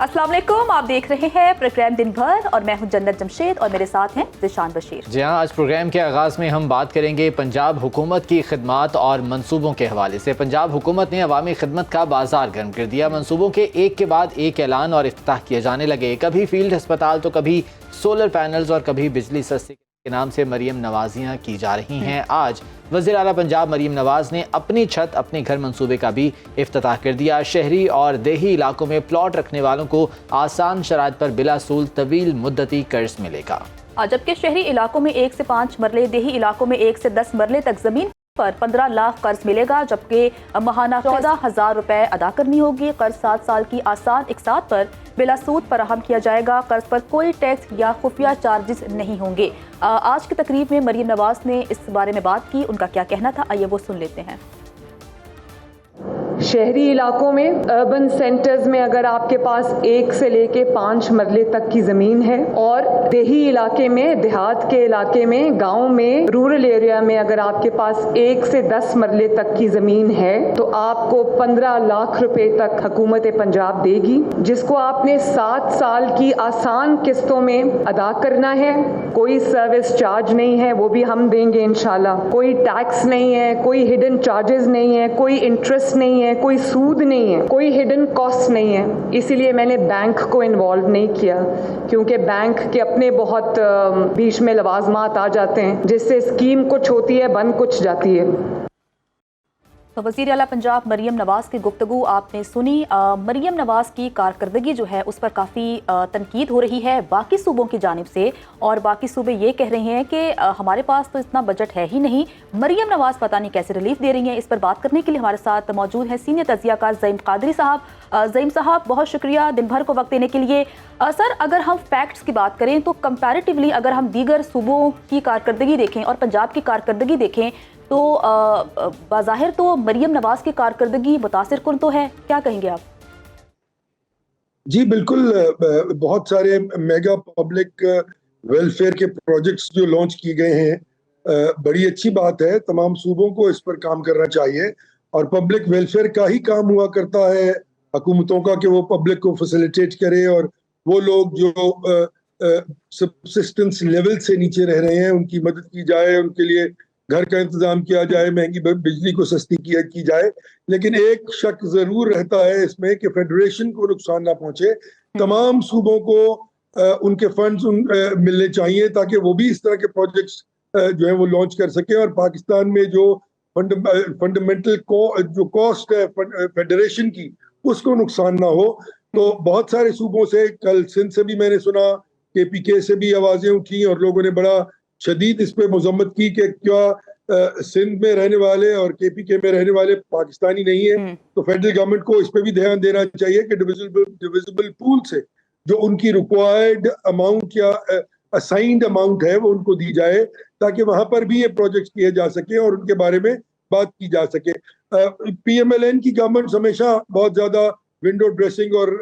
अस्सलाम वालेकुम, आप देख रहे हैं प्रोग्राम दिन भर और मैं हूं जन्नत जमशेद और मेरे साथ हैं ज़िशान बशीर। जी हाँ, आज प्रोग्राम के आगाज़ में हम बात करेंगे पंजाब हुकूमत की खिदमत और मंसूबों के हवाले से। पंजाब हुकूमत ने अवामी खिदमत का बाजार गर्म कर दिया। मंसूबों के एक के बाद एक ऐलान और इफ्तिताह किए जाने लगे। कभी फील्ड अस्पताल तो कभी सोलर पैनल्स और कभी बिजली सस्ती के नाम से मरीम नवाजियाँ की जा रही हैं। आज वज़ीर आला पंजाब मरीम नवाज ने अपनी छत अपने घर मंसूबे का भी इफ्तिताह कर दिया। शहरी और देही इलाकों में प्लॉट रखने वालों को आसान शराइत पर बिला सूद तवील मुद्दती कर्ज मिलेगा। जबकि शहरी इलाकों में 1 से 5 मरले, देही इलाकों में 1 से 10 मरले तक जमीन पर 15 लाख कर्ज मिलेगा, जबकि महाना 14,000 रुपए अदा करनी होगी। कर्ज 7 साल की आसान इकसात पर बिला सूद फराहम किया जाएगा। कर्ज पर कोई टैक्स या खुफिया चार्जेस नहीं होंगे। आज की तकरीब में मरीम नवाज ने इस बारे में बात की। उनका क्या कहना था, आइए वो सुन लेते हैं। शहरी इलाकों में, अर्बन सेंटर्स में अगर आपके पास 1 से लेके 5 मरले तक की ज़मीन है और देही इलाके में, देहात के इलाके में, गांव में, रूरल एरिया में अगर आपके पास 1 से 10 मरले तक की ज़मीन है तो आपको 15 लाख रुपए तक हुकूमत पंजाब देगी, जिसको आपने 7 साल की आसान किस्तों में अदा करना है। कोई सर्विस चार्ज नहीं है, वो भी हम देंगे इंशाल्लाह। कोई टैक्स नहीं है, कोई हिडन चार्जेस नहीं है, कोई इंटरेस्ट नहीं है, कोई सूद नहीं है, कोई हिडन कॉस्ट नहीं है। इसीलिए मैंने बैंक को इन्वॉल्व नहीं किया, क्योंकि बैंक के अपने बहुत बीच में लवाजमात आ जाते हैं, जिससे स्कीम कुछ होती है, बन कुछ जाती है। तो वज़ीर आला पंजाब मरीम नवाज की गुफ्तगू आपने सुनी। मरीम नवाज की कारकर्दगी जो है उस पर काफ़ी तनकीद हो रही है बाकी सूबों की जानिब से, और बाकी सूबे ये कह रहे हैं कि हमारे पास तो इतना बजट है ही नहीं, मरीम नवाज पता नहीं कैसे रिलीफ दे रही हैं। इस पर बात करने के लिए हमारे साथ मौजूद हैं सीनियर तजियाकार ज़ईम कादरी साहब। ज़ईम साहब, बहुत शुक्रिया दिन भर को वक्त देने के लिए। सर, अगर हम फैक्ट्स की बात करें तो कंपैरेटिवली अगर हम दीगर सूबों की कारकर्दगी देखें और पंजाब की कारकर्दगी देखें तो बाज़ाहिर तो मरीम नवाज की कारकर्दगी मुतासिर कुन तो है, क्या कहेंगे आप? जी बिल्कुल, बहुत सारे मेगा पब्लिक वेलफेयर के प्रोजेक्ट्स जो लॉन्च किए गए हैं, बड़ी अच्छी बात है। तमाम सूबों को इस पर काम करना चाहिए और पब्लिक वेलफेयर का ही काम हुआ करता है हुकूमतों का कि वो पब्लिक को फैसिलिटेट करे और वो लोग जो सबसिस्टेंस लेवल से नीचे रह रहे हैं उनकी मदद की जाए, उनके लिए घर का इंतजाम किया जाए, महंगी बिजली को सस्ती की जाए। लेकिन एक शक जरूर रहता है इसमें कि फेडरेशन को नुकसान ना पहुंचे। तमाम सूबों को उनके फंड्स मिलने चाहिए ताकि वो भी इस तरह के प्रोजेक्ट्स जो है वो लॉन्च कर सके। और पाकिस्तान में जो फंडामेंटल जो कॉस्ट है फेडरेशन की, उसको नुकसान ना हो। तो बहुत सारे सूबों से, कल सिंध से भी मैंने सुना, KPK से भी आवाजें उठी और लोगों ने बड़ा शदीद इस पे मजम्मत की कि क्या सिंध में रहने वाले और KPK में रहने वाले पाकिस्तानी नहीं है। तो फेडरल गवर्नमेंट को इस पे भी ध्यान देना चाहिए कि डिविजिबल पूल से जो उनकी रिक्वायर्ड अमाउंट या असाइंड अमाउंट है वो उनको दी जाए, ताकि वहां पर भी ये प्रोजेक्ट किए जा सके और उनके बारे में बात की जा सके। PMLN की गवर्नमेंट हमेशा बहुत ज्यादा विंडो ड्रेसिंग और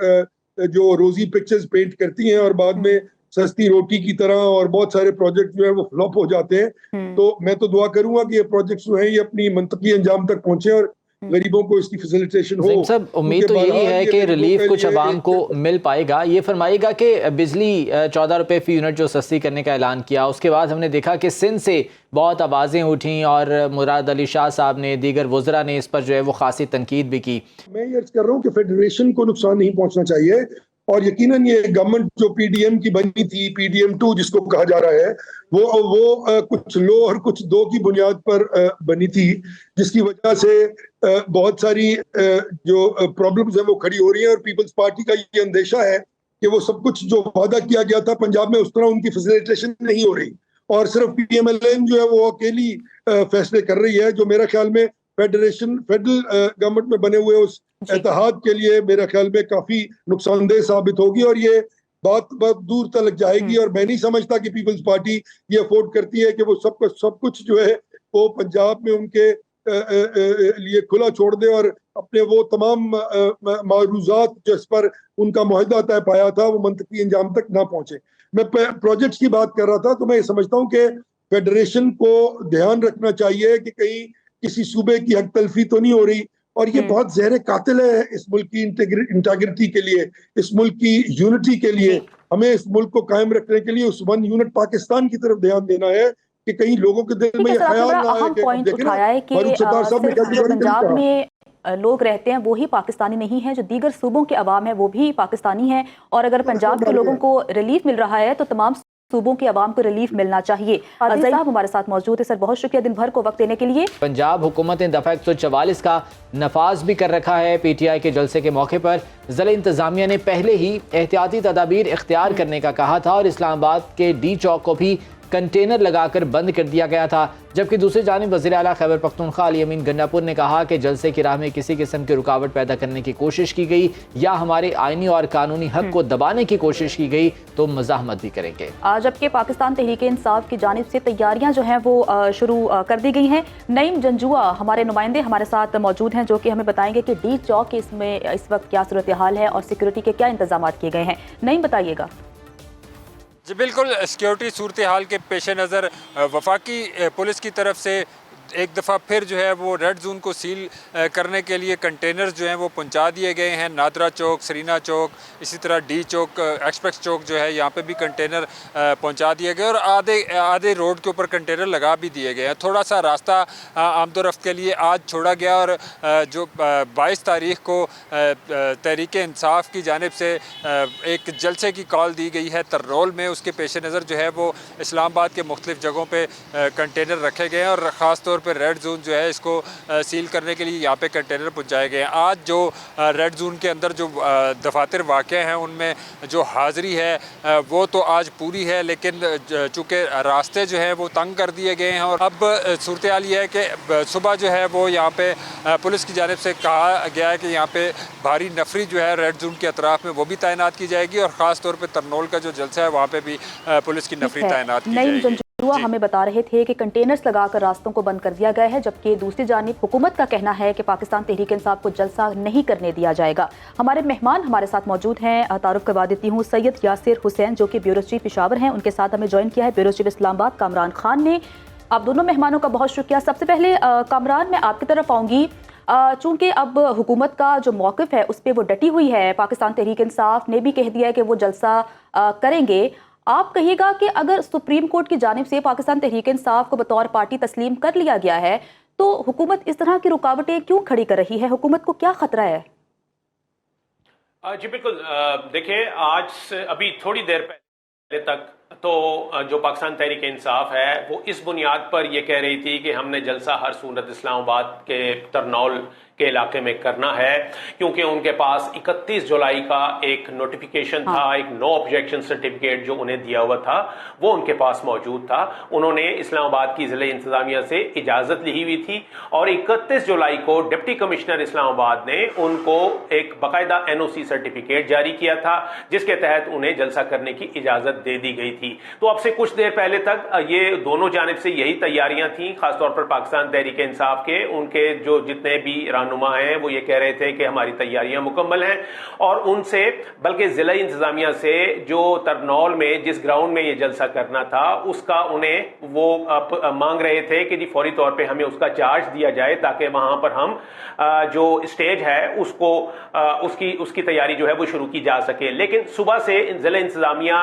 जो रोजी पिक्चर्स पेंट करती हैं और बाद में सस्ती रोटी की तरह और बहुत सारे प्रोजेक्ट जो है वो फ्लॉप हो जाते हैं। तो मैं तो दुआ करूंगा कि ये प्रोजेक्ट्स जो हैं ये अपनी मंतकी अंजाम तक पहुंचे और गरीबों को इसकी फैसिलिटेशन हो। सब उम्मीद तो यही है कि रिलीफ कुछ आवाम को मिल पाएगा। ये फरमाएगा कि बिजली 14 रुपए फी यूनिट जो सस्ती करने का ऐलान किया, उसके बाद हमने देखा कि सिंध से बहुत आवाज़ें उठीं और मुराद अली शाह साहब ने, दीगर वज़रा ने इस पर जो है वो खासी तनकीद भी की। मैं ये अर्ज कर रहा हूँ कि फेडरेशन को नुकसान नहीं पहुंचना चाहिए और यकीनन ये गवर्नमेंट जो PDM की बनी थी, PDM2 जिसको कहा जा रहा है, वो कुछ लो और कुछ दो की बुनियाद पर बनी थी, जिसकी वजह से बहुत सारी जो प्रॉब्लम्स हैं वो खड़ी हो रही हैं। और पीपल्स पार्टी का ये अंदेशा है कि वो सब कुछ जो वादा किया गया था पंजाब में उस तरह उनकी फैसिलिटेशन नहीं हो रही और सिर्फ PMLN जो है वो अकेली फैसले कर रही है, जो मेरा ख्याल में फेडरल गवर्नमेंट में बने हुए उस इत्तेहाद के लिए मेरा ख्याल में काफी नुकसानदेह साबित होगी और ये बात बहुत दूर तक जाएगी। और मैं नहीं समझता कि पीपल्स पार्टी ये अफोर्ड करती है कि वो सब कुछ जो है वो पंजाब में उनके लिए खुला छोड़ दे और अपने वो तमाम मारूजात जिस पर उनका मुआहदा तय पाया था वो मंतकी अंजाम तक ना पहुंचे। मैं प्रोजेक्ट्स की बात कर रहा था, तो मैं ये समझता हूँ कि फेडरेशन को ध्यान रखना चाहिए कि कहीं किसी सूबे की हक तलफी तो नहीं हो रही اور یہ بہت زہر قاتل ہے اس ملک کی انٹیگریٹی کے لیے، اس ملک کی یونٹی کے لیے. ہمیں اس ملک کو قائم رکھنے کے لیے اس ون یونٹ پاکستان کی طرف دھیان دینا ہے کہ کہیں لوگوں کے دل میں یہ خیال نہ آئے اہم کہ پوائنٹ دیکھیں نا اٹھایا ہے کہ فاروق ستار صاحب نے صرف جو کہا پنجاب میں لوگ رہتے ہیں وہی پاکستانی نہیں ہیں، جو دیگر صوبوں کے عوام ہیں وہ بھی پاکستانی ہیں، اور اگر پنجاب کے لوگوں کو ریلیف مل رہا ہے تو تمام صوبوں کے عوام کو ریلیف ملنا چاہیے. عزیز صاحب ہمارے ساتھ موجود ہے. سر بہت شکریہ دن بھر کو وقت دینے کے لیے. پنجاب حکومت نے دفعہ 144 کا نفاذ بھی کر رکھا ہے. پی ٹی آئی کے جلسے کے موقع پر ضلع انتظامیہ نے پہلے ہی احتیاطی تدابیر اختیار کرنے کا کہا تھا اور اسلام آباد کے ڈی چوک کو بھی کنٹینر لگا کر بند کر دیا گیا تھا، جبکہ دوسری جانب وزیر اعلیٰ خیبر پختونخوا علی امین گنڈاپور نے کہا کہ جلسے کی راہ میں کسی قسم کی رکاوٹ پیدا کرنے کی کوشش کی گئی یا ہمارے آئینی اور قانونی حق کو دبانے کی کوشش کی گئی تو مزاحمت بھی کریں گے. جبکہ پاکستان تحریک انصاف کی جانب سے تیاریاں جو ہیں وہ شروع کر دی گئی ہیں. نعیم جنجوعہ ہمارے نمائندے ہمارے ساتھ موجود ہیں جو کہ ہمیں بتائیں گے کہ ڈی چوک اس میں اس وقت کیا صورتحال ہے اور سیکورٹی کے کیا انتظامات کیے گئے ہیں. نعیم بتائیے گا. جی بالکل، سیکیورٹی صورتحال کے پیش نظر وفاقی پولیس کی طرف سے ایک دفعہ پھر جو ہے وہ ریڈ زون کو سیل کرنے کے لیے کنٹینرز جو ہیں وہ پہنچا دیے گئے ہیں. نادرا چوک، سرینا چوک، اسی طرح ڈی چوک، ایکسپریس چوک جو ہے یہاں پہ بھی کنٹینر پہنچا دیے گئے اور آدھے روڈ کے اوپر کنٹینر لگا بھی دیے گئے ہیں. تھوڑا سا راستہ آمد و رفت کے لیے آج چھوڑا گیا اور جو 22 تاریخ کو تحریک انصاف کی جانب سے ایک جلسے کی کال دی گئی ہے ترنول میں، اس کے پیش نظر جو ہے وہ اسلام آباد کے مختلف جگہوں پہ کنٹینر رکھے گئے ہیں اور خاص طور پہ ریڈ زون جو ہے اس کو سیل کرنے کے لیے یہاں پہ کنٹینر پہنچائے گئے ہیں. آج جو ریڈ زون کے اندر جو دفاتر واقع ہیں ان میں جو حاضری ہے وہ تو آج پوری ہے، لیکن چونکہ راستے جو ہیں وہ تنگ کر دیے گئے ہیں اور اب صورتحال یہ ہے کہ صبح جو ہے وہ یہاں پہ پولیس کی جانب سے کہا گیا ہے کہ یہاں پہ بھاری نفری جو ہے ریڈ زون کے اطراف میں وہ بھی تعینات کی جائے گی اور خاص طور پہ ترنول کا جو جلسہ ہے وہاں پہ بھی پولیس کی نفری تعینات کی جائے گی. ہمیں بتا رہے تھے کہ کنٹینرز لگا کر راستوں کو بند کر دیا گیا ہے، جبکہ دوسری جانب حکومت کا کہنا ہے کہ پاکستان تحریک انصاف کو جلسہ نہیں کرنے دیا جائے گا. ہمارے مہمان ہمارے ساتھ موجود ہیں. تعارف کروا دیتی ہوں، سید یاسر حسین جو کہ بیورو چیف پشاور ہیں، ان کے ساتھ ہمیں جوائن کیا ہے بیورو چیف اسلام آباد کامران خان نے. آپ دونوں مہمانوں کا بہت شکریہ. سب سے پہلے کامران میں آپ کی طرف آؤں گی. چونکہ اب حکومت کا جو موقف ہے اس پہ وہ ڈٹی ہوئی ہے، پاکستان تحریک انصاف نے بھی کہہ دیا ہے کہ وہ جلسہ کریں گے. آپ کہیے گا کہ اگر سپریم کورٹ کی جانب سے پاکستان تحریک انصاف کو بطور پارٹی تسلیم کر لیا گیا ہے تو حکومت اس طرح کی رکاوٹیں کیوں کھڑی کر رہی ہے؟ حکومت کو کیا خطرہ ہے؟ جی بالکل، دیکھیں آج سے ابھی تھوڑی دیر پہلے تک تو جو پاکستان تحریک انصاف ہے وہ اس بنیاد پر یہ کہہ رہی تھی کہ ہم نے جلسہ ہر صورت اسلام آباد کے ترنول کے علاقے میں کرنا ہے، کیونکہ ان کے پاس 31 جولائی کا ایک نوٹیفیکیشن تھا، ایک نو آبجیکشن سرٹیفکیٹ جو انہیں دیا ہوا تھا وہ ان کے پاس موجود تھا. انہوں نے اسلام آباد کی ضلع انتظامیہ سے اجازت لی ہوئی تھی اور 31 جولائی کو ڈپٹی کمشنر اسلام آباد نے ان کو ایک باقاعدہ NOC سرٹیفکیٹ جاری کیا تھا جس کے تحت انہیں جلسہ کرنے کی اجازت دے دی گئی تھی. تو اب سے کچھ دیر پہلے تک یہ دونوں جانب سے یہی تیاریاں تھیں، خاص طور پر پاکستان تحریک انصاف کے ان کے جو جتنے بھی رہنما ہیں وہ یہ کہہ رہے تھے کہ ہماری تیاریاں مکمل ہیں اور ان سے بلکہ ضلع انتظامیہ سے جو ترنول میں جس گراؤنڈ میں یہ جلسہ کرنا تھا اس کا انہیں وہ مانگ رہے تھے کہ جی فوری طور پہ ہمیں اس کا چارج دیا جائے تاکہ وہاں پر ہم جو اسٹیج ہے اس کو اس کی تیاری جو ہے وہ شروع کی جا سکے. لیکن صبح سے ضلع انتظامیہ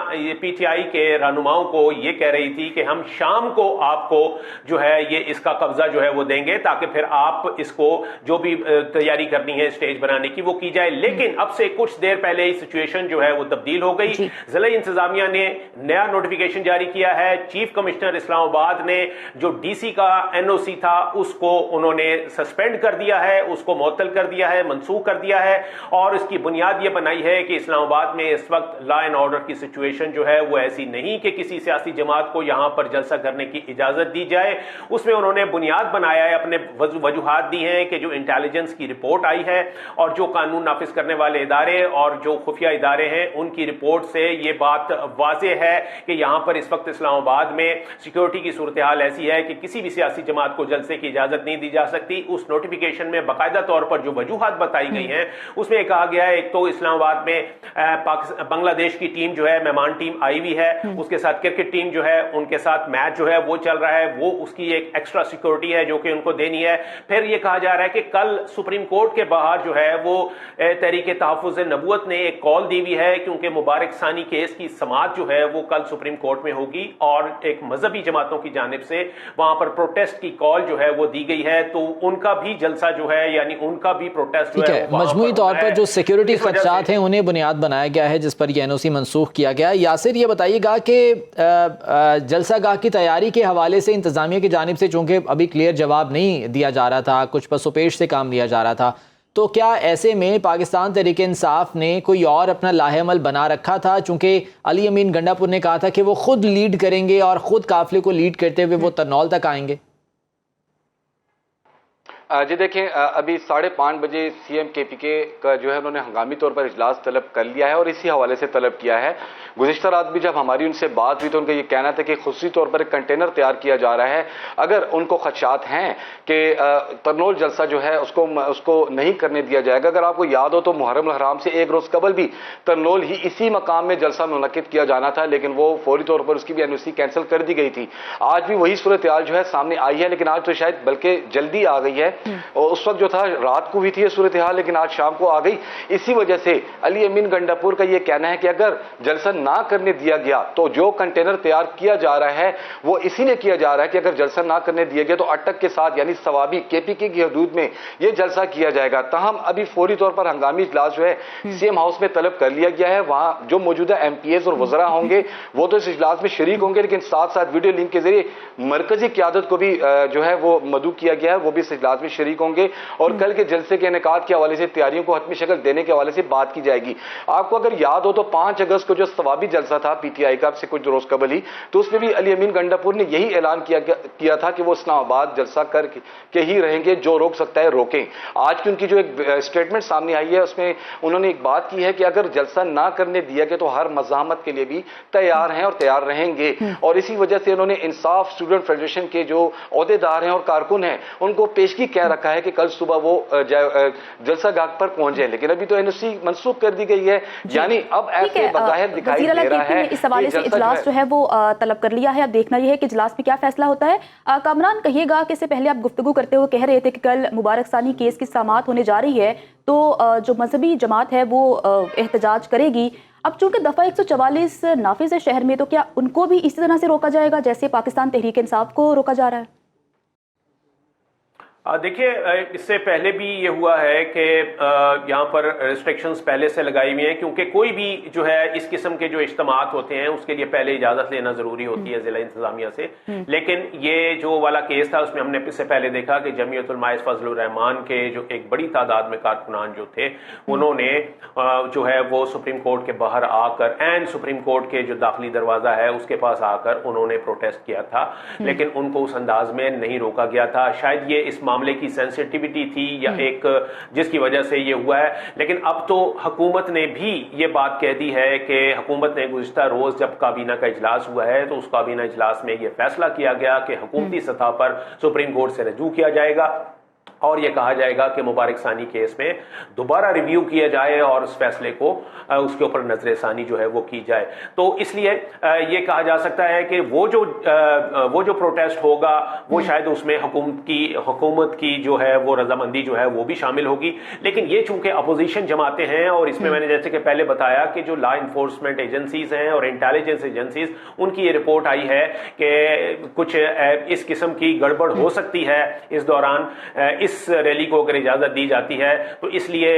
PTI کے رہنماؤں کو یہ کہہ رہی تھی کہ ہم شام کو آپ کو جو ہے یہ اس کا قبضہ جو ہے وہ دیں گے تاکہ پھر آپ اس کو جو بھی تیاری کرنی ہے اسٹیج بنانے کی وہ کی جائے. لیکن اب سے کچھ دیر پہلے ہی سچویشن جو ہے وہ تبدیل ہو گئی. ضلع انتظامیہ نے نیا نوٹیفیکیشن جاری کیا ہے. چیف کمشنر اسلام آباد نے جو DC کا NOC تھا اس کو انہوں نے سسپینڈ کر دیا ہے، اس کو معطل کر دیا ہے، منسوخ کر دیا ہے اور اس کی بنیاد یہ بنائی ہے کہ اسلام آباد میں اس وقت لا اینڈ آرڈر کی سچویشن جو ہے وہ ایسی نہیں کہ کسی سیاسی جماعت کو یہاں پر جلسہ کرنے کی اجازت دی جائے. اس میں انہوں نے بنیاد بنایا ہے، اپنے وجوہات دی ہیں کہ جو انٹیلیجنس کی رپورٹ آئی ہے اور جو قانون نافذ کرنے والے ادارے اور جو خفیہ ادارے ہیں ان کی رپورٹ سے یہ بات واضح ہے کہ یہاں پر اس وقت اسلام آباد میں سیکیورٹی کی صورتحال ایسی ہے کہ کسی بھی سیاسی جماعت کو جلسے کی اجازت نہیں دی جا سکتی. اس نوٹیفیکیشن میں باقاعدہ طور پر جو وجوہات بتائی گئی ہیں اس میں کہا گیا ہے ایک تو اسلام آباد میں بنگلہ دیش کی ٹیم جو ہے مہمان ٹیم آئی ہوئی ہے उसके साथ क्रिकेट टीम जो है उनके साथ मैच जो है वो चल रहा है, वो उसकी एक एक्स्ट्रा सिक्योरिटी है जो कि उनको देनी है। फिर ये कहा जा रहा है कि कल सुप्रीम कोर्ट के बाहर जो है वो तहरीक तहफ़्फ़ुज़ नबूवत ने एक कॉल दी हुई है, क्योंकि मुबारक सानी केस की समाअत जो है वो कल सुप्रीम कोर्ट में होगी और एक मजहबी जमातों की जानिब से वहां पर प्रोटेस्ट की कॉल जो है वो दी गई है, तो उनका भी जलसा जो है यानी उनका भी प्रोटेस्ट जो है मजमूई तौर पर जो सिक्योरिटी खदशात हैं उन्हें बुनियाद बनाया गया है जिस पर ये एनओसी मनसूख किया गया। यासिर, ये बताइएगा कि जलसा गाह की तैयारी के हवाले से इंतजामिया की जानिब से चूंकि अभी क्लियर जवाब नहीं दिया जा रहा था, कुछ पसोपेश से काम लिया जा रहा था, तो क्या ऐसे में पाकिस्तान तहरीक इंसाफ ने कोई और अपना लाहेअमल बना रखा था? चूंकि अली अमीन गंडापुर ने कहा था कि वो खुद लीड करेंगे और खुद काफिले को लीड करते हुए वो तरनौल तक आएंगे। जी देखें, अभी 5:30 बजे सीएम केपीके का जो है उन्होंने हंगामी तौर पर इजलास तलब कर लिया है और इसी हवाले से तलब किया है। गुज़िश्ता रात भी जब हमारी उनसे बात हुई तो उनका ये कहना था कि खुसूसी तौर पर एक कंटेनर तैयार किया जा रहा है। अगर उनको खदशात हैं कि तरनौल जलसा जो है उसको नहीं करने दिया जाएगा। अगर आपको याद हो तो मुहर्रम हराम से एक रोज़ कबल भी तरनौल ही इसी मकाम में जलसा मुनक्किद किया जाना था, लेकिन वो फौरी तौर पर उसकी भी एनओसी कैंसिल कर दी गई थी। आज भी वही सूरत हाल जो है सामने आई है, लेकिन आज तो शायद बल्कि जल्दी आ गई है। और उस वक्त जो था रात को हुई थी ये सूरत हाल, लेकिन आज शाम को आ गई। इसी वजह से अली अमीन गंडापुर का ये कहना है कि अगर जलसा ना करने दिया गया तो जो कंटेनर तैयार किया जा रहा है वो इसीलिए किया जा रहा है कि अगर जलसा ना करने दिया गया तो अटक के साथ यानी सवाबी केपीके की हदूद में ये जलसा किया जाएगा। ताहम अभी फौरी तौर पर हंगामी इजलास जो है सीएम हाउस में तलब कर लिया गया है। वहां जो मौजूदा एमपीएस और वज़रा होंगे वो तो इस इजलास में शरीक होंगे, लेकिन साथ साथ वीडियो लिंक के जरिए मरकजी क़यादत को भी जो है वो मदऊ किया गया है, वो भी इस इजलास में शरीक होंगे और कल के जलसे के इनेकाद के हवाले से तैयारियों को हतमी शक्ल देने के हवाले से बात की जाएगी। आपको अगर याद हो तो 5 अगस्त को जो सवाबी जलसा था पीटीआई का से कुछ रोज कबल ही, तो उसमें भी अली अमीन गंडापुर ने यही ऐलान किया था कि वो इस्लामाबाद जलसा कर के ही रहेंगे, जो रोक सकता है रोकें। आज की उनकी जो एक स्टेटमेंट सामने आई है उसमें उन्होंने एक बात की है कि अगर जलसा ना करने दिया गया तो हर मज़ाहमत के लिए भी तैयार हैं और तैयार रहेंगे। और इसी वजह से उन्होंने इंसाफ स्टूडेंट फेडरेशन के जो ओहदेदार हैं और कारकुन हैं उनको पेशगी कह रखा है कि कल सुबह वो जलसा गाह पर पहुंचे, लेकिन अभी तो एनओसी मनसूख कर दी गई है। यानी अब ऐसे बज़ाहिर दिखाई दे रहा है इस हवाले से इजलास जो है वो तलब कर लिया है। अब देखना यह है कि इजलास में क्या फैसला होता है। कामरान, कहिएगा कि इससे पहले आप गुफ्तगू करते हुए कह रहे थे कि कल मुबारक सानी केस की समाअत होने जा रही है तो जो मजहबी जमात है वो एहतजाज करेगी। अब चूंकि दफ़ा 144 नाफिज है शहर में, तो क्या उनको भी इसी तरह से रोका जाएगा जैसे पाकिस्तान तहरीक इंसाफ को रोका जा रहा है? देखिए, इससे पहले भी ये हुआ है कि यहाँ पर रिस्ट्रिक्शंस पहले से लगाई हुई हैं, क्योंकि कोई भी जो है इस किस्म के जो इज्तिमात होते हैं उसके लिए पहले इजाज़त लेना ज़रूरी होती है ज़िला इंतज़ामिया से। लेकिन ये जो वाला केस था उसमें हमने इससे पहले देखा कि जमीयतुल माइस फजलुर रहमान के जो एक बड़ी तादाद में कारकुनान जो थे उन्होंने जो है वो सुप्रीम कोर्ट के बाहर आकर एंड सुप्रीम कोर्ट के जो दाखिली दरवाज़ा है उसके पास आकर उन्होंने प्रोटेस्ट किया था, लेकिन उनको उस अंदाज में नहीं रोका गया था। शायद ये इस मामले की सेंसिटिविटी थी या एक जिसकी वजह से ये हुआ है। लेकिन अब तो हुकूमत ने भी ये बात कह दी है कि हुकूमत ने गुज़िश्ता रोज जब काबीना का इजलास हुआ है तो उस काबीना इजलास में ये फैसला किया गया कि हुकूमती सतह पर सुप्रीम कोर्ट से रजू किया जाएगा और ये कहा जाएगा कि मुबारक सानी केस में दोबारा रिव्यू किया जाए और उस फैसले को उसके ऊपर नजर सानी जो है वो की जाए। तो इसलिए ये कहा जा सकता है कि वो जो प्रोटेस्ट होगा वो शायद उसमें हुकूमत की जो है वो रजामंदी जो है वो भी शामिल होगी। लेकिन ये चूंकि अपोजिशन जमाते हैं और इसमें मैंने जैसे कि पहले बताया कि जो लॉ इन्फोर्समेंट एजेंसीज हैं और इंटेलिजेंस एजेंसीज, उनकी ये रिपोर्ट आई है कि कुछ इस किस्म की गड़बड़ हो सकती है इस दौरान इस रैली को अगर इजाजत दी जाती है, तो इसलिए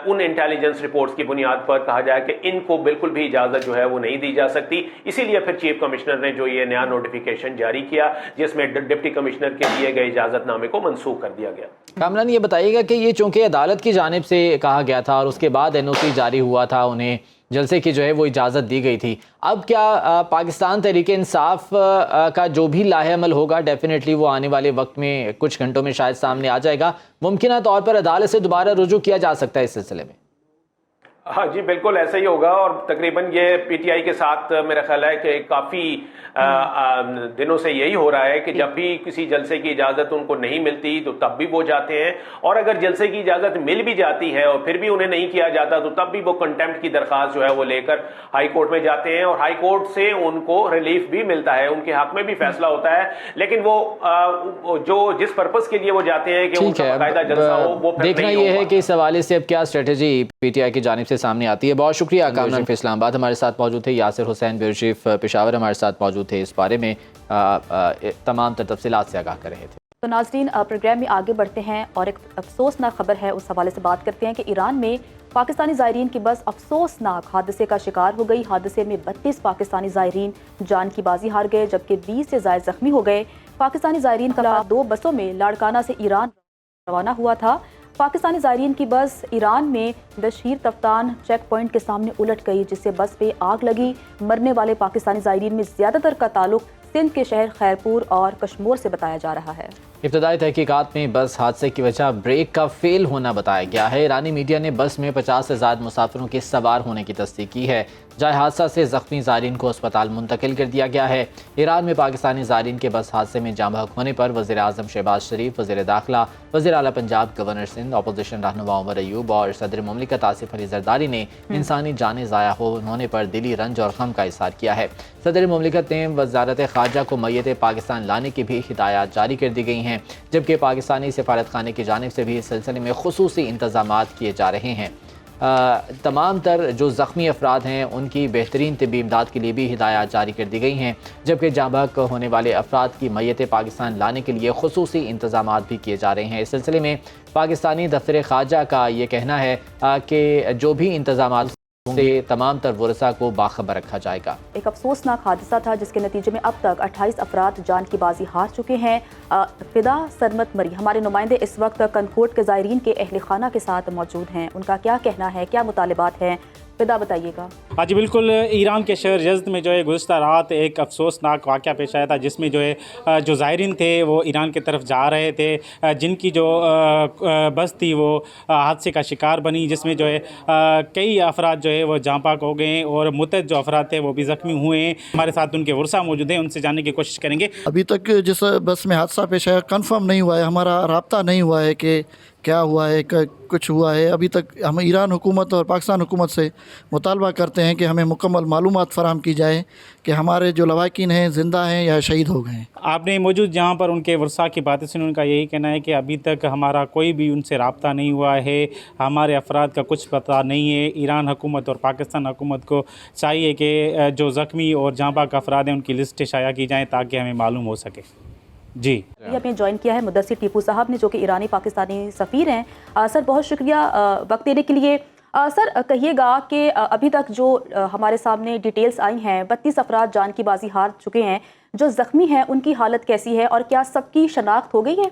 उन इंटेलिजेंस रिपोर्ट्स की बुनियाद पर कहा जाए कि इनको बिल्कुल भी इजाजत जो है वो नहीं दी जा सकती। इसीलिए फिर चीफ कमिश्नर ने जो ये नया नोटिफिकेशन जारी किया जिसमें डिप्टी कमिश्नर के दिए गए इजाजतनामे को मनसूख कर दिया गया। कामरान, ये बताइएगा कि ये चूंकि अदालत की जानिब से कहा गया था और उसके बाद एनओसी जारी हुआ था, उन्हें जलसे की जो है वो इजाज़त दी गई थी, अब क्या पाकिस्तान तहरीक इंसाफ का जो भी लाहेअमल होगा डेफिनेटली वो आने वाले वक्त में कुछ घंटों में शायद सामने आ जाएगा? मुमकिन तौर पर अदालत से दोबारा रुजू किया जा सकता है इस सिलसिले में? ہاں جی بالکل ایسا ہی ہوگا، اور تقریباً یہ پی ٹی آئی کے ساتھ میرا خیال ہے کہ کافی دنوں سے یہی ہو رہا ہے کہ جب بھی کسی جلسے کی اجازت ان کو نہیں ملتی تو تب بھی وہ جاتے ہیں، اور اگر جلسے کی اجازت مل بھی جاتی ہے اور پھر بھی انہیں نہیں کیا جاتا تو تب بھی وہ کنٹیمپٹ کی درخواست جو ہے وہ لے کر ہائی کورٹ میں جاتے ہیں، اور ہائی کورٹ سے ان کو ریلیف بھی ملتا ہے، ان کے حق میں بھی فیصلہ ہوتا ہے، لیکن وہ جو جس پرپس کے لیے وہ جاتے ہیں کہ ان ٹھیک کا ہے، باقاعدہ جلسہ ہو وہ پھر دیکھنا نہیں یہ ہو ہے کہ اس حوالے سے اب کیا اسٹریٹجی پی ٹی آئی کی جانب سے سامنے آتی ہے۔ بہت شکریہ کامران فی اسلام آباد ہمارے ساتھ موجود تھے، یاسر حسین بیورو چیف پشاور ہمارے ساتھ موجود تھے، اس بارے میں تمام تر تفصیلات سے آگاہ کر رہے تھے۔ تو ناظرین پروگرام میں آگے بڑھتے ہیں اور ایک افسوسناک خبر ہے، اس حوالے سے بات کرتے ہیں کہ ایران میں پاکستانی زائرین کی بس افسوسناک حادثے کا شکار ہو گئی۔ حادثے میں 32 پاکستانی زائرین جان کی بازی ہار گئے جبکہ 20 سے زائد زخمی ہو گئے۔ پاکستانی زائرین کا 2 بسوں میں لاڑکانہ سے ایران روانہ ہوا تھا۔ پاکستانی زائرین کی بس ایران میں بشیر تفتان چیک پوائنٹ کے سامنے الٹ گئی جس سے بس پہ آگ لگی۔ مرنے والے پاکستانی زائرین میں زیادہ تر کا تعلق سندھ کے شہر خیرپور اور کشمور سے بتایا جا رہا ہے۔ ابتدائی تحقیقات میں بس حادثے کی وجہ بریک کا فیل ہونا بتایا گیا ہے۔ ایرانی میڈیا نے بس میں 50 سے زائد مسافروں کے سوار ہونے کی تصدیق کی ہے۔ جائے حادثہ سے زخمی زائرین کو اسپتال منتقل کر دیا گیا ہے۔ ایران میں پاکستانی زائرین کے بس حادثے میں جاں بحق ہونے پر وزیر اعظم شہباز شریف، وزیر داخلہ، وزیر اعلیٰ پنجاب، گورنر سندھ، اپوزیشن رہنما عمر ایوب اور صدر مملکت آصف علی زرداری نے انسانی جانیں ضائع ہونے پر دلی رنج اور غم کا اظہار کیا ہے۔ صدر مملکت نے وزارت خارجہ کو میت پاکستان لانے کی بھی ہدایات جاری کر دی گئی ہیں، جبکہ پاکستانی سفارت خانے کی جانب سے بھی اس سلسلے میں خصوصی انتظامات کیے جا رہے ہیں۔ تمام تر جو زخمی افراد ہیں ان کی بہترین طبی امداد کے لیے بھی ہدایات جاری کر دی گئی ہیں، جبکہ جاں بحق ہونے والے افراد کی میت پاکستان لانے کے لیے خصوصی انتظامات بھی کیے جا رہے ہیں۔ اس سلسلے میں پاکستانی دفتر خارجہ کا یہ کہنا ہے کہ جو بھی انتظامات سے تمام تر ورثاء کو باخبر رکھا جائے گا۔ ایک افسوسناک حادثہ تھا جس کے نتیجے میں اب تک 28 افراد جان کی بازی ہار چکے ہیں۔ فدا سرمت مری ہمارے نمائندے اس وقت کنکوٹ کے زائرین کے اہل خانہ کے ساتھ موجود ہیں، ان کا کیا کہنا ہے، کیا مطالبات ہیں، فدا بتائیے گا۔ جی بالکل، ایران کے شہر یزد میں جو ہے گزشتہ رات ایک افسوسناک واقعہ پیش آیا تھا جس میں جو ہے جو زائرین تھے وہ ایران کی طرف جا رہے تھے، جن کی جو بس تھی وہ حادثے کا شکار بنی، جس میں جو ہے کئی افراد جو ہے وہ جاں بحق ہو گئے ہیں اور متعدد جو افراد تھے وہ بھی زخمی ہوئے ہیں۔ ہمارے ساتھ ان کے ورثاء موجود ہیں، ان سے جاننے کی کوشش کریں گے۔ ابھی تک جس بس میں حادثہ پیش آیا کنفرم نہیں ہوا ہے، ہمارا رابطہ نہیں ہوا ہے کہ کیا ہوا ہے، کچھ ہوا ہے۔ ابھی تک ہم ایران حکومت اور پاکستان حکومت سے مطالبہ کرتے ہیں کہ ہمیں مکمل معلومات فراہم کی جائے کہ ہمارے جو لواحقین ہیں زندہ ہیں یا شہید ہو گئے ہیں۔ آپ نے موجود جہاں پر ان کے ورثاء کی باتیں سنیں، ان کا یہی کہنا ہے کہ ابھی تک ہمارا کوئی بھی ان سے رابطہ نہیں ہوا ہے، ہمارے افراد کا کچھ پتہ نہیں ہے۔ ایران حکومت اور پاکستان حکومت کو چاہیے کہ جو زخمی اور جاں بحق افراد ہیں ان کی لسٹ شائع کی جائیں تاکہ ہمیں معلوم ہو سکے۔ جی ہمیں جوائن کیا ہے مدثر ٹیپو صاحب نے جو کہ ایرانی پاکستانی سفیر ہیں۔ سر بہت شکریہ وقت دینے کے لیے۔ سر کہیے گا کہ ابھی تک جو ہمارے سامنے ڈیٹیلز آئی ہیں 32 افراد جان کی بازی ہار چکے ہیں، جو زخمی ہیں ان کی حالت کیسی ہے اور کیا سب کی شناخت ہو گئی ہے؟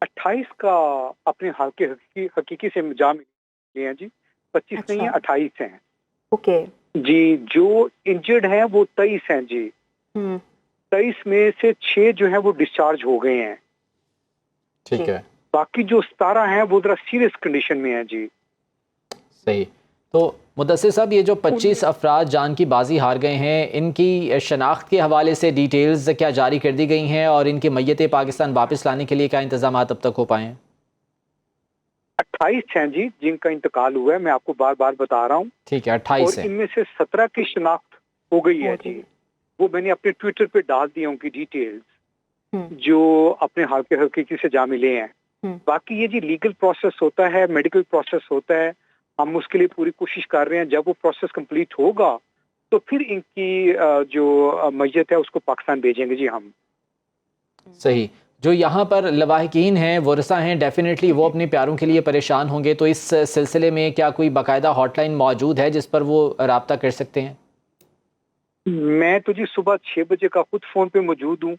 28 کا اپنے حقیقی سے جام لیے ہیں جی، 25 نہیں ہیں 28 ہیں۔ اوکے جی، جو انجرڈ ہیں وہ 23 ہیں جی، 23 میں سے 6 جو ہیں وہ ڈسچارج ہو گئے ہیں۔ ٹھیک ہے، باقی جو 17 ہیں وہ ذرا سیریس کنڈیشن میں ہیں جی۔ صحیح۔ تو مدثر صاحب یہ جو 25 افراد جان کی بازی ہار گئے ہیں ان کی شناخت کے حوالے سے ڈیٹیلز کیا جاری کر دی گئی ہیں اور ان کی میت پاکستان واپس لانے کے لیے کیا انتظامات اب تک ہو پائے ہیں؟ 28 ہیں جی جن کا انتقال ہوا ہے، میں آپ کو بار بار بتا رہا ہوں۔ ٹھیک ہے، 28 اور ان میں سے 17 کی شناخت ہو گئی ہے جی، وہ میں نے اپنے ٹویٹر پہ ڈال دیا ان کی ڈیٹیلز جو اپنے حقیقی سے جا ملے ہیں۔ باقی یہ جی لیگل پروسیس ہوتا ہے، میڈیکل پروسیس ہوتا ہے، ہم اس کے لیے پوری کوشش کر رہے ہیں۔ جب وہ پروسیس کمپلیٹ ہوگا تو پھر ان کی جو میت ہے اس کو پاکستان بھیجیں گے جی ہم۔ صحیح۔ جو یہاں پر لواحقین ہیں، ورثاء ہیں، ڈیفینیٹلی وہ اپنے پیاروں کے لیے پریشان ہوں گے، تو اس سلسلے میں کیا کوئی باقاعدہ ہاٹ لائن موجود ہے جس پر وہ رابطہ کر سکتے ہیں؟ میں تو جی صبح 6 بجے کا خود فون پہ موجود ہوں۔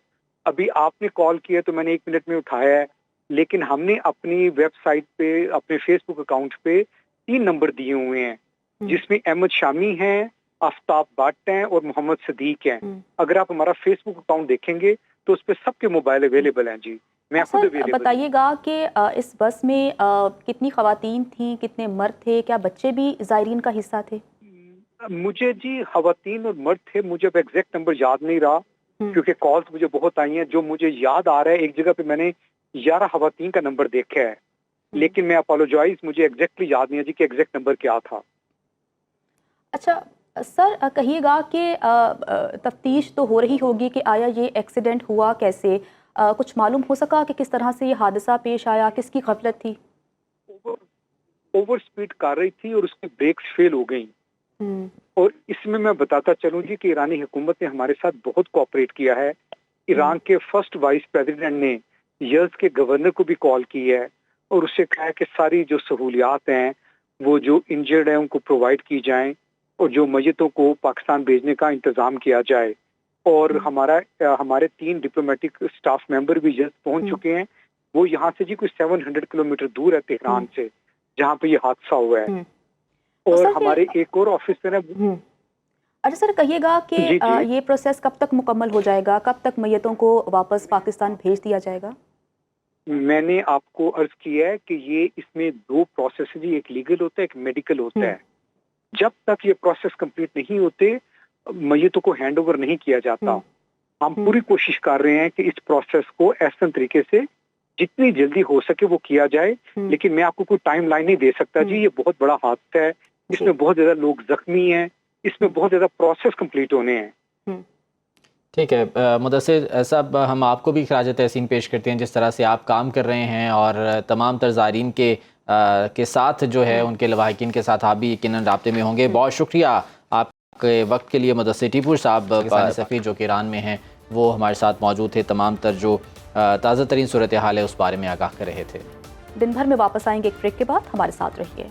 ابھی آپ نے کال کیا تو میں نے 1 منٹ میں اٹھایا ہے، لیکن ہم نے اپنی ویب سائٹ پہ، اپنے فیس بک اکاؤنٹ پہ 3 نمبر دیے ہوئے ہیں جس میں احمد شامی ہیں، آفتاب بٹ ہیں اور محمد صدیق ہیں۔ اگر آپ ہمارا فیس بک اکاؤنٹ دیکھیں گے تو اس پہ سب کے موبائل اویلیبل ہیں جی۔ मैं खुद सर अवेलेबल। बताइएगा कि इस बस में कितनी खवातीन थीं, कितने मर्द थे, क्या बच्चे भी ज़ायरीन का हिस्सा थे? मुझे जी खवातीन और मर्द थे, मुझे अब एग्जैक्ट नंबर याद नहीं रहा क्योंकि कॉल्स मुझे बहुत आई हैं। जो मुझे याद आ रहा है, एक जगह पे मैंने 11 खवातीन का नंबर देखा है, लेकिन मैं अपोलोजाइज, मुझे एग्जैक्टली याद नहीं है जी कि एग्जैक्ट नंबर क्या था। अच्छा सर कहिएगा कि तफ्तीश तो हो रही होगी कि आया ये एक्सीडेंट हुआ कैसे, कुछ मालूम हो सका कि किस तरह से ये हादसा पेश आया, किसकी गफलत थी? ओवर स्पीड कर रही थी और उसकी ब्रेक्स फेल हो गई। और इसमें मैं बताता चलूं जी कि ईरानी हुकूमत ने हमारे साथ बहुत कोऑपरेट किया है। ईरान के फर्स्ट वाइस प्रेसिडेंट ने यज़्द के गवर्नर को भी कॉल की है और उससे कहा है कि सारी जो सहूलियात हैं वो जो इंजर्ड हैं उनको प्रोवाइड की जाएं और जो मैयतों को पाकिस्तान भेजने का इंतजाम किया जाए। और हमारे 3 डिप्लोमेटिक स्टाफ मेंबर भी यज़्द पहुंच चुके हैं। वो यहाँ से जी कोई 700 किलोमीटर दूर है तेहरान से, जहाँ पे ये हादसा हुआ है। और हमारे एक और ऑफिसर है। अच्छा सर कहिएगा कि ये प्रोसेस कब तक मुकम्मल हो जाएगा, कब तक मैयतों को वापस पाकिस्तान भेज दिया जाएगा? मैंने आपको अर्ज किया है कि ये इसमें 2 प्रोसेस है जी, एक लीगल होता है, एक मेडिकल होता है। जब तक ये प्रोसेस कंप्लीट नहीं होते मैयतों को हैंड ओवर नहीं किया जाता। हम पूरी कोशिश कर रहे हैं कि इस प्रोसेस को ऐसे तरीके से जितनी जल्दी हो सके वो किया जाए, लेकिन मैं आपको कोई टाइम लाइन नहीं दे सकता जी। ये बहुत बड़ा हादसा है, इसमें बहुत ज्यादा लोग जख्मी हैं, इसमें बहुत ज्यादा प्रोसेस कंप्लीट होने हैं। ठीक है मुदस्सिर साहब, हम आपको भी खराज तहसीन पेश करते हैं जिस तरह से आप काम कर रहे हैं और तमाम तर ज़ायरीन के साथ जो है उनके लवाहिकीन के साथ आप भी यकीनन राब्ते में होंगे। बहुत शुक्रिया आपके वक्त के लिए। मुदस्सिर टीपुर साहब सफ़ीर जो कि ईरान में हैं वो हमारे साथ मौजूद थे, तमाम तर जो ताज़ा तरीन सूरत हाल है उस बारे में आगाह कर रहे थे। दिन भर में वापस आएंगे एक ब्रेक के बाद, हमारे साथ रहिए।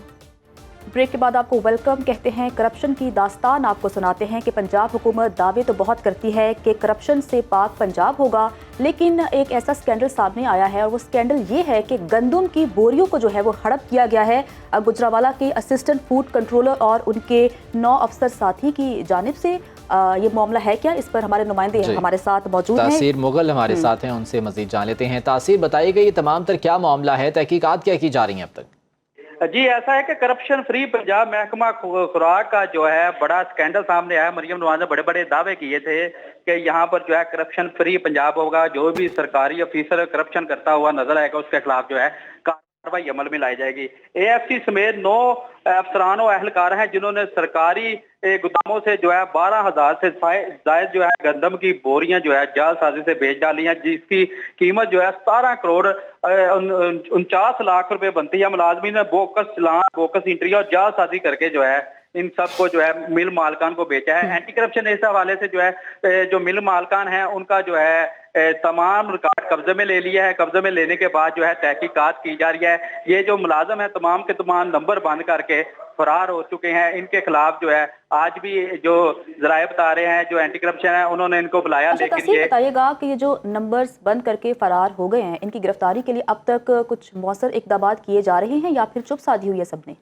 ब्रेक के बाद आपको वेलकम कहते हैं। करप्शन की दास्तान आपको सुनाते हैं कि पंजाब हुकूमत दावे तो बहुत करती है कि करप्शन से पाक पंजाब होगा, लेकिन एक ऐसा स्कैंडल सामने आया है और वो स्कैंडल ये है कि गंदम की बोरियों को जो है वो हड़प किया गया है गुजरावाला के असिस्टेंट फूड कंट्रोलर और उनके 9 अफसर साथी की जानिब से। ये मामला है क्या, इस पर हमारे नुमाइंदे हमारे साथ मौजूद हैं। तासीर मुगल हमारे साथ हैं, उनसे मजीद जान लेते हैं। तासीर बताइएगा ये तमाम तर क्या मामला है, तहकीकात क्या की जा रही हैं अब तक? जी ऐसा है कि करप्शन फ्री पंजाब महकमा खुराक का जो है बड़ा स्कैंडल सामने आया। मरियम नवाज ने बड़े बड़े दावे किए थे कि यहाँ पर जो है करप्शन फ्री पंजाब होगा, जो भी सरकारी ऑफिसर करप्शन करता हुआ नजर आएगा उसके खिलाफ जो है कार्रवाई अमल में लाई जाएगी। AFC समेत 9 अफसरान और अहलकार हैं जिन्होंने सरकारी गोदामों से जो है 12,000 से जायद जो है गंदम की बोरियां जो है जालसाजी से बेच डाली हैं, जिसकी कीमत जो है 17 करोड़ 49 लाख रुपए बनती है। मुलाजमीन ने बोकस चलान, बोकस इंट्री और जालसाजी करके जो है इन सबको जो है मिल मालकान को बेचा है। एंटी करप्शन इस हवाले से जो है जो मिल मालकान है उनका जो है तमाम रिकॉर्ड कब्जे में ले लिया है। कब्जे में लेने के बाद जो है तहकीकात की जा रही है। ये जो मुलाजम है तमाम के तमाम नंबर बंद करके फरार हो चुके हैं। इनके खिलाफ जो है आज भी जो जराए बता रहे हैं जो एंटी करप्शन है उन्होंने इनको बुलाया। लेकिन ये बताइएगा कि ये जो नंबर्स बंद करके फरार हो गए हैं इनकी गिरफ्तारी के लिए अब तक कुछ मौसर इक़दाम किए जा रहे हैं या फिर चुप साधी हुई है सबने?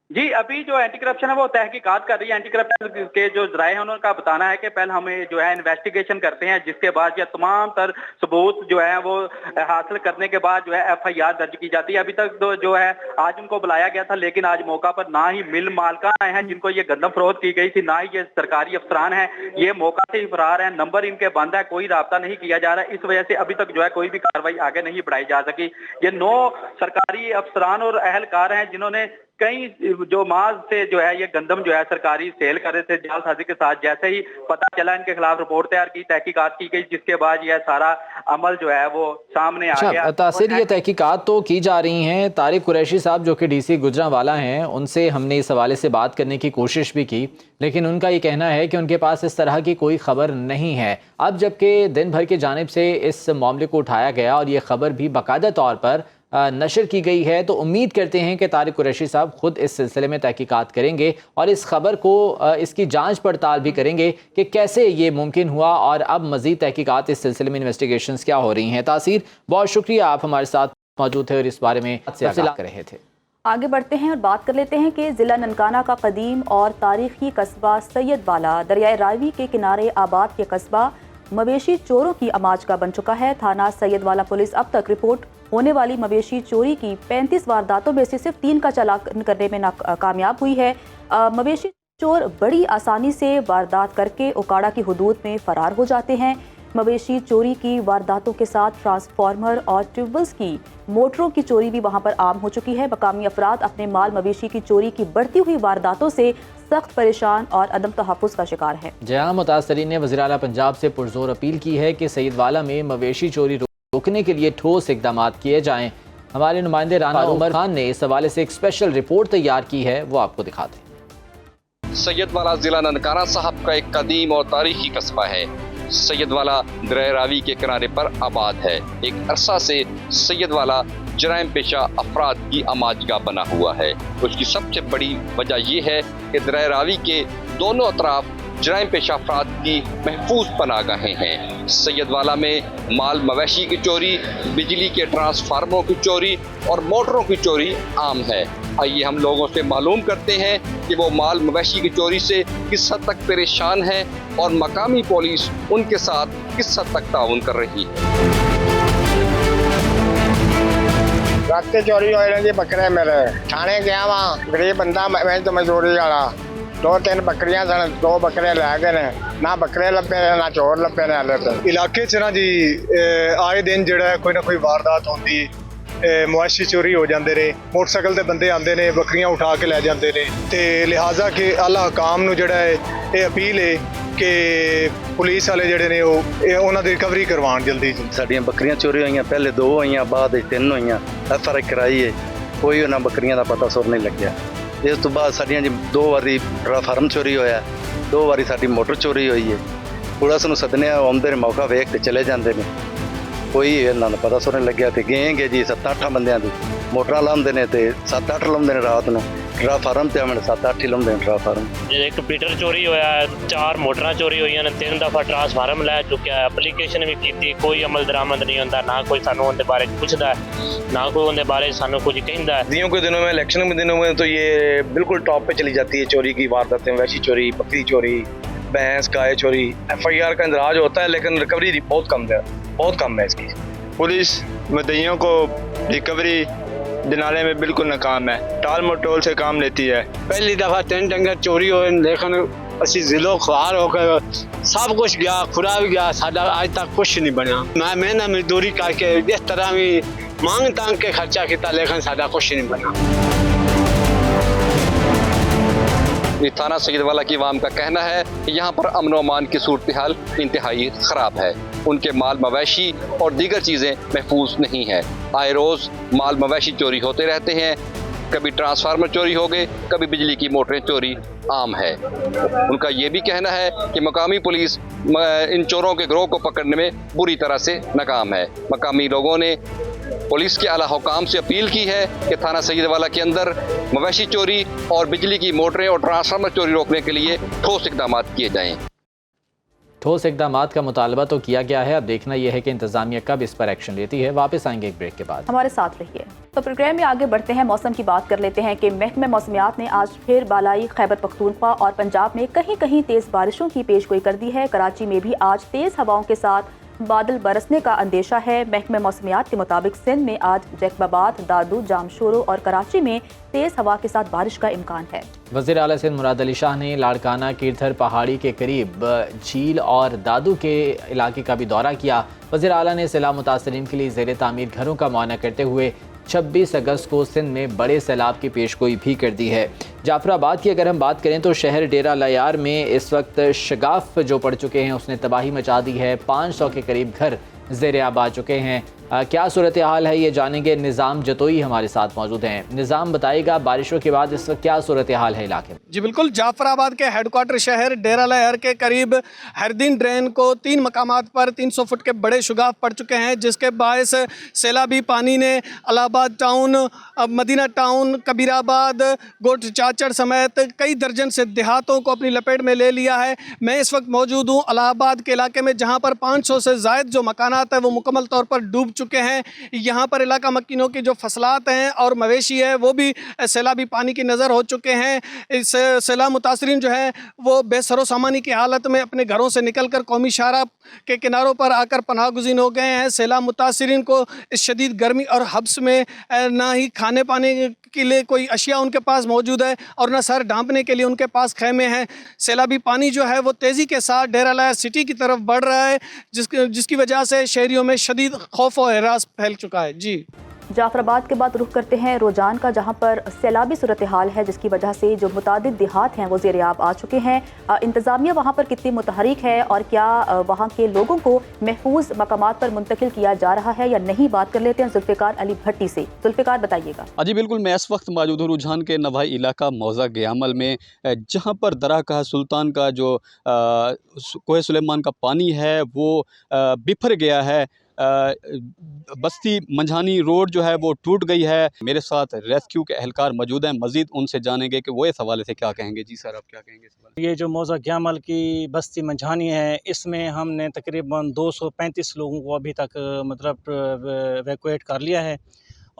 जी अभी जो एंटी करप्शन है वो तहकीकात कर रही है। एंटी करप्शन के जो जराए हैं उनका बताना है कि पहले हमें जो है इन्वेस्टिगेशन करते हैं, जिसके बाद ये तमाम तर सबूत जो है वो हासिल करने के बाद जो है FIR दर्ज की जाती है। अभी तक तो जो है आज उनको बुलाया गया था, लेकिन आज मौका पर ना ही मिल मालकान आए हैं जिनको ये गंदम फरोख्त की गई थी, ना ही ये सरकारी अफसरान हैं। ये मौका से ही फरार है, नंबर इनके बंद है, कोई राब्ता नहीं किया जा रहा है। इस वजह से अभी तक जो है कोई भी कार्रवाई आगे नहीं बढ़ाई जा सकी। ये 9 सरकारी अफसरान और अहलकार हैं जिन्होंने कई जो माज से जो है ये गंदम जो है सरकारी सेल कर रहे थे जालसाजी के साथ। जैसे ही पता चला इनके खिलाफ रिपोर्ट तैयार की, तहकीकात की गई, जिसके बाद यह सारा अमल जो है वो सामने आ गया। तासीर ये तहकीकात तो की जा रही हैं। तारिक कुरैशी साहब जो कि DC गुजरांवाला हैं उनसे हमने इस हवाले से बात करने की कोशिश भी की, लेकिन उनका ये कहना है कि उनके पास इस तरह की कोई खबर नहीं है। अब जबकि दिन भर की जानिब से इस मामले को उठाया गया और ये खबर भी बाकायदा तौर पर नशर की गई है, तो उम्मीद करते हैं कि तारिक कुरैशी साहब खुद इस सिलसिले में तहकीकात करेंगे और इस खबर को इसकी जांच पड़ताल भी करेंगे कि कैसे ये मुमकिन हुआ और अब मजीद तहकीकात इस सिलसिले में इन्वेस्टिगेशंस क्या हो रही हैं। तासीर बहुत शुक्रिया, आप हमारे साथ मौजूद थे और इस बारे में आगाह कर रहे थे। आगे बढ़ते हैं और बात कर लेते हैं कि ज़िला ननकाना का कदीम और तारीखी कस्बा सैयद वाला दरियाए रावी के किनारे आबाद के कस्बा मवेशी चोरों की आमाज का बन चुका है। थाना सैयदवाला पुलिस अब तक रिपोर्ट होने वाली मवेशी चोरी की 35 वारदातों में से सिर्फ 3 का चालान करने में कामयाब हुई है। मवेशी चोर बड़ी आसानी से वारदात करके ओकाड़ा की हुदूद में फरार हो जाते हैं। मवेशी चोरी की वारदातों के साथ ट्रांसफार्मर और ट्यूबवेल्स की मोटरों की चोरी भी वहां पर आम हो चुकी है। मकामी अफराद अपने माल मवेशी की चोरी की बढ़ती हुई वारदातों से सख्त परेशान और अदम तहफ़्फ़ुज़ का शिकार है। जहां मुतासरीन ने वज़ीर आला पंजाब से पुरजोर अपील की है कि सैयदवाला में मवेशी चोरी रोकने के लिए ठोस इक़दाम किए जाएं। हमारे नुमाइंदे राना उमर खान ने इस हवाले से एक स्पेशल रिपोर्ट तैयार की है, वो आपको दिखाते हैं। सैयदवाला जिला ननकाना साहब का एक कदीम और तारीखी कस्बा है। सैयदवाला दरिया रावी के किनारे पर आबाद है। एक अरसा से सैयदवाला जराइम पेशा अफराद की आमाजगाह बना हुआ है। उसकी सबसे बड़ी वजह यह है कि दरिया रावी के दोनों अतराफ जराइम पेशा अफराद की महफूज पनाहगाहें हैं। सैयदवाला में माल मवेशी की चोरी, बिजली के ट्रांसफार्मरों की चोरी और मोटरों की चोरी आम है। आइए हम लोगों से मालूम करते हैं कि वो माल मवेशी की चोरी से किस हद तक परेशान है और मकामी पुलिस उनके साथ किस हद तक ताउन कर रही है। रात चोरी होए जी बकरे मेरे थाने गया वहाँ गरीब बंदा मैं तो मजदूरी वाला 2-3 बकरियां सन 2 बकरे लै गए ने ना बकरे लब्बे ना चोर लब्बे ने हाले तक इलाके च ना जी आए दिन जेड़ा कोई ना कोई वारदात होंदी मवेशी चोरी हो जाते ने मोटरसाइकिल ते बंदे आते ने बकरियां उठा के लै जाते ने ते लिहाजा कि आला हकाम नूं जेड़ा है ये अपील है कि पुलिस वाले जेड़े ने उन्हां दी रिकवरी करवाण जल्दी। साडियां बकरियां चोरी होईयां, पहले 2 होईयां, बाद 3 होईयां। FRI कराई है, कोई उन्हां बकरियां दा पता सुर नहीं लग्या। इस तो बाद साडियां जी 2 वारी फार्म चोरी होया, 2 वारी साडी मोटर चोरी हुई है। पुलिस नूं सदने आउंदे ने मौका वेख के चले जाते ने, कोई इन्हां दा पता सुर नहीं लग्या। ते गए जी 7-8 बंदियां दी मोटरां लाउंदे ने ते 7-8 लाउंदे ने रात नूं ट्रा फार्म ते आवन 7-8 ही लाउंदे ने ट्रा फार्म। एक पीटर चोरी होया, 4 मोटरां चोरी होईयां ने, 3 दफा ट्रांसफार्म लै चुक्या है। एप्लीकेशन भी की, कोई अमल दरामद नहीं होंदा, ना कोई सानू उनके बारे पुछदा है, ना कोई उनके बारे सानू कुछ कहंदा है। दिनों के दिनों में इलेक्शन के दिनों में तो ये बिल्कुल टॉप पे चली जाती है चोरी की वारदातें, वैसी चोरी, बकरी चोरी, भैंस गाय चोरी। FIR का इंदराज होता है लेकिन रिकवरी बहुत कम है इसकी। पुलिस मुद्दइयों को रिकवरी दिलाने में बिल्कुल नाकाम है, टाल मटोल से काम लेती है। पहली दफा 3 डंगर चोरी होए लेकिन असी जिलो ख्वार होकर सब कुछ गया, खुदा भी गया, साडा आज तक कुछ नहीं बना। मैं मेहनत मजदूरी करके जिस तरह भी मांग तांग के खर्चा किया लेकिन साडा कुछ नहीं बना। थाना सैयदवाला की आवाम का कहना है कि यहाँ पर अमन अमान की सूरत हाल इंतहाई ख़राब है। उनके माल मवेशी और दीगर चीज़ें महफूज नहीं है। आए रोज़ माल मवेशी चोरी होते रहते हैं, कभी ट्रांसफार्मर चोरी हो गए, कभी बिजली की मोटरें चोरी आम है। उनका ये भी कहना है कि मकामी पुलिस इन चोरों के गिरोह को पकड़ने में बुरी तरह से नाकाम है। मकामी लोगों ने पुलिस के आला हुकाम से अपील की है कि थाना सैयदवाला के अंदर मवेशी चोरी और बिजली की मोटरें और ट्रांसफार्मर चोरी रोकने के लिए ठोस इक़दाम किए जाएँ। ठोस इक़दाम का मुतालबा तो किया गया है, अब देखना यह है कि इंतज़ामिया कब इस पर एक्शन लेती है। वापस आएंगे एक ब्रेक के बाद, हमारे साथ रहिए। तो प्रोग्राम में आगे बढ़ते हैं, मौसम की बात कर लेते हैं कि महकमे मौसमियात ने आज फिर बालाई खैबर पख्तूनख्वा और पंजाब में कहीं कहीं तेज़ बारिशों की पेशगोई कर दी है। कराची में भी आज तेज़ हवाओं के साथ बादल बरसने का अंदेशा है। महकमे मौसमियात के मुताबिक सिंध में आज जैकबाबाद, दादू, जामशोरो और कराची में तेज़ हवा के साथ बारिश का इम्कान है। वज़ीर आला सिंध मुराद अली शाह ने लाड़काना कीरथर पहाड़ी के करीब झील और दादू के इलाके का भी दौरा किया। वज़ीर आला ने सैलाब मुतासरीन के लिए ज़ेर तामीर घरों का मुआयना करते हुए 26 अगस्त को सिंध में बड़े सैलाब की पेशगोई भी कर दी है। जाफराबाद की अगर हम बात करें तो शहर डेरा लयार में इस वक्त शगाफ जो पड़ चुके हैं उसने तबाही मचा दी है। 500 के करीब घर ज़ेर आब आ चुके हैं। क्या सूरत हाल है ये जानेंगे, निज़ाम जतोई हमारे साथ मौजूद हैं। निज़ाम बताइएगा, बारिशों के बाद इस वक्त क्या सूरत हाल है इलाके में? जी बिल्कुल, जाफराबाद के हेडक्वार्टर शहर डेरा लहर के करीब हरदीन ड्रेन को 3 मकामात पर 300 फुट के बड़े शुगाफ पड़ चुके हैं, जिसके बायस सैलाबी पानी ने इलाहाबाद टाउन, मदीना टाउन, कबीराबाद, गोट चाचड़ समेत कई दर्जन से देहातों को अपनी लपेट में ले लिया है। मैं इस वक्त मौजूद हूँ इलाहाबाद के इलाके में, जहाँ पर 500 से ज़ायद जो मकानात है वो मुकम्मल तौर पर डूब चुके हैं। यहाँ पर इलाका मक्किनों की जो फसलात हैं और मवेशी है वो भी सैलाबी पानी की नज़र हो चुके हैं। इस सैलाब मुतासरीन जो है वो बेसरो सामानी की हालत में अपने घरों से निकलकर कौमी शाहरा के किनारों पर आकर पनाह गुज़ीर हो गए हैं। सैलाब मुतासरीन को इस शदीद गर्मी और हब्स में ना ही खाने पाने के लिए कोई अशिया उनके पास मौजूद है और ना सर ढांपने के लिए उनके पास खेमे हैं। सैलाबी पानी जो है वो तेज़ी के साथ डेरा लायर सिटी की तरफ बढ़ रहा है, जिसकी वजह से शहरियों में शदीद खौफ और हरास फैल चुका है। जी जाफराबाद के बाद रुख करते हैं रोजान का, जहां पर सैलाबी सूरत हाल है, जिसकी वजह से जो मुतादिद देहात हैं वो ज़ेर-ए-आब आ चुके हैं। इंतज़ामिया वहां पर कितनी मुतहरिक है और क्या वहां के लोगों को महफूज मकामात पर मुंतकिल किया जा रहा है या नहीं, बात कर लेते हैं जुल्फ़िकार अली भट्टी से। जुल्फ़िकार बताइएगा। जी बिल्कुल, मैं इस वक्त मौजूद हूँ रुझान के नवाई इलाका मौज़ा गयामल में, जहाँ पर दरा कहा सुल्तान का जो कोहे सुलेमान का पानी है वो बिफर गया है। बस्ती मंझानी रोड जो है वो टूट गई है। मेरे साथ रेस्क्यू के एहलकार मौजूद हैं, मज़ीद उनसे जानेंगे कि वो इस हवाले से क्या कहेंगे। जी सर, आप क्या कहेंगे इस हवाले? ये जो मौज़ा गयामल की बस्ती मंझानी है, इसमें हमने तकरीबन 235 लोगों को अभी तक मतलब वैक्यूएट कर लिया है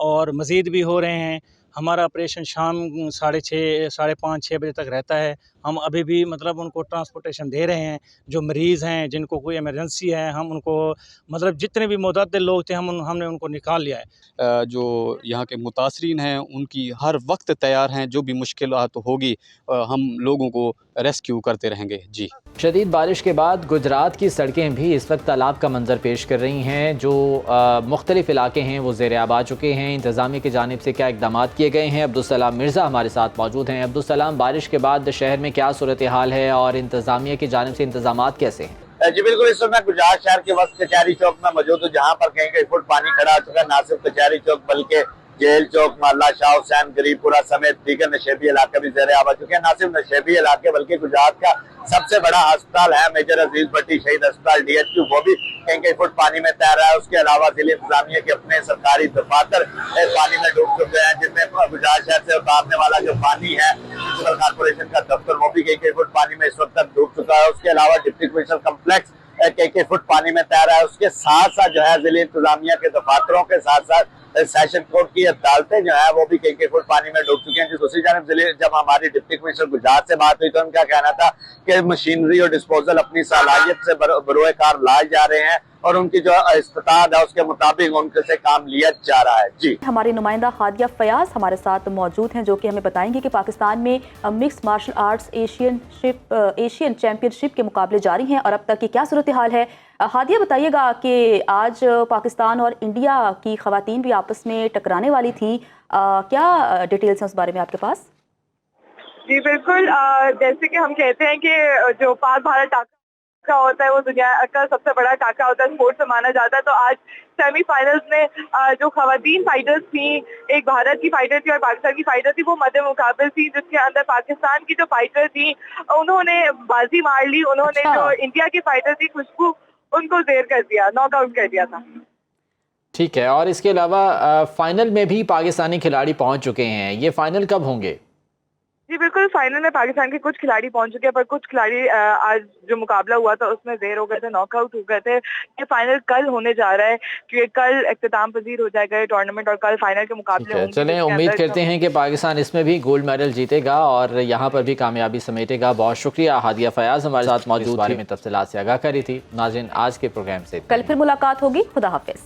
और मज़ीद भी हो रहे हैं। हमारा ऑपरेशन शाम 6:30 साढ़े 5-6 बजे तक रहता है। हम अभी भी मतलब उनको ट्रांसपोर्टेशन दे रहे हैं। जो मरीज़ हैं जिनको कोई इमरजेंसी है, हम उनको मतलब जितने भी मुतअद्दिद लोग थे हमने उनको निकाल लिया है। जो यहाँ के मुतासरीन हैं उनकी हर वक्त तैयार हैं, जो भी मुश्किलात होगी हम लोगों को रेस्क्यू करते रहेंगे। जी शदीद बारिश के बाद गुजरात की सड़कें भी इस वक्त तालाब का मंजर पेश कर रही हैं। जो मुख्तलिफ इलाके हैं वो ज़ेर-ए-आब आ चुके हैं। इंतज़ामिया की जानिब से क्या इक़दाम किए गए हैं, अब्दुलसलाम मिर्ज़ा हमारे साथ मौजूद हैं। अब्दुलसलाम, बारिश के बाद शहर में क्या सूरत हाल है और इंतज़ामिया की जानिब से इंतज़ामात कैसे हैं? जी बिल्कुल, इस समय गुजरात शहर के वक्त कचहरी चौक में मौजूद हूँ, जहाँ पर कहीं कहीं फुट पानी खड़ा हो चुका है। ना सिर्फ कचहरी चौक बल्कि जेल चौक, मोहल्ला शाह हुसैन, गरीबपुरा समेत दीगर नशेबी इलाके भी ज़ेर-ए-आब आ चुके हैं। ना सिर्फ नशेबी इलाके बल्कि गुजरात का सबसे बड़ा अस्पताल है मेजर अजीज भट्टी शहीद अस्पताल DHQ, वो भी कहीं कहीं फुट पानी में तैर रहा है। उसके अलावा जिले इंतजामिया के अपने सरकारी दफातर पानी में डूब चुके हैं, जिसमें गुजरात शहर से उतारने वाला जो पानी है म्युनिसिपल कॉर्पोरेशन का दफ्तर, वो भी कहीं कहीं फुट पानी में इस वक्त तक डूब चुका है। उसके अलावा डिप्टी कमिश्नर कम्प्लेक्स कई कई फुट पानी में तैर रहा है। उसके साथ साथ जो है जिले इंतजामिया के दफातरों के साथ साथ सेशन कोर्ट की अदालतें जो है वो भी कई कई फुट पानी में डूब चुकी हैं। दूसरी जानब जिले जब हमारी डिप्टी कमिश्नर गुजरात से बात हुई तो उनका कहना था कि मशीनरी और डिस्पोजल अपनी सलाहियत से बरोए कार लाए जा रहे हैं और उनकी जो इस्तात है उसके मुताबिक उनके से काम लिया जा रहा है। जी हमारी नुमाइंदा हादिया फयाज हमारे साथ मौजूद हैं, जो कि हमें बताएंगे कि पाकिस्तान में mixed martial arts Asian championship के मुकाबले जारी हैं और अब तक की क्या सूरत हाल है। हादिया, बताइएगा कि आज पाकिस्तान और इंडिया की खवातीन भी आपस में टकराने वाली थी, क्या डिटेल्स हैं उस बारे में आपके पास? जी बिल्कुल, जैसे कि हम कहते हैं कि जो पाक भारत टाका होता है वो दुनिया का सबसे बड़ा टाका होता है, स्पोर्ट्स में माना जाता है। तो आज सेमीफाइनल्स में जो खवातीन फाइटर्स थी, एक भारत की फाइटर थी और पाकिस्तान की फाइटर थी, वो मद्दे मुकाबले थी, जिसके अंदर पाकिस्तान की जो फाइटर थी उन्होंने बाजी मार ली। उन्होंने जो इंडिया की फाइटर थी खुशबू, उनको जेर कर दिया, नॉकआउट कर दिया था। ठीक है, और इसके अलावा फाइनल में भी पाकिस्तानी खिलाड़ी पहुंच चुके हैं, ये फाइनल कब होंगे? जी बिल्कुल, फाइनल में पाकिस्तान के कुछ खिलाड़ी पहुंच चुके हैं, पर कुछ खिलाड़ी आज जो मुकाबला हुआ था उसमें देर हो गए थे, नॉकआउट हो गए थे। ये फाइनल कल होने जा रहा है क्योंकि कल इख्तिताम पजीर हो जाएगा ये टूर्नामेंट और कल फाइनल के मुकाबले होंगे। चलें, उम्मीद करते हैं कि पाकिस्तान इसमें भी गोल्ड मेडल जीतेगा और यहाँ पर भी कामयाबी समेटेगा। बहुत शुक्रिया हादिया फयाज हमारे साथ मौजूद बारे में तफसीलात से आगाह करी थी। नाज़रीन, आज के प्रोग्राम से कल फिर मुलाकात होगी। खुदा हाफिज।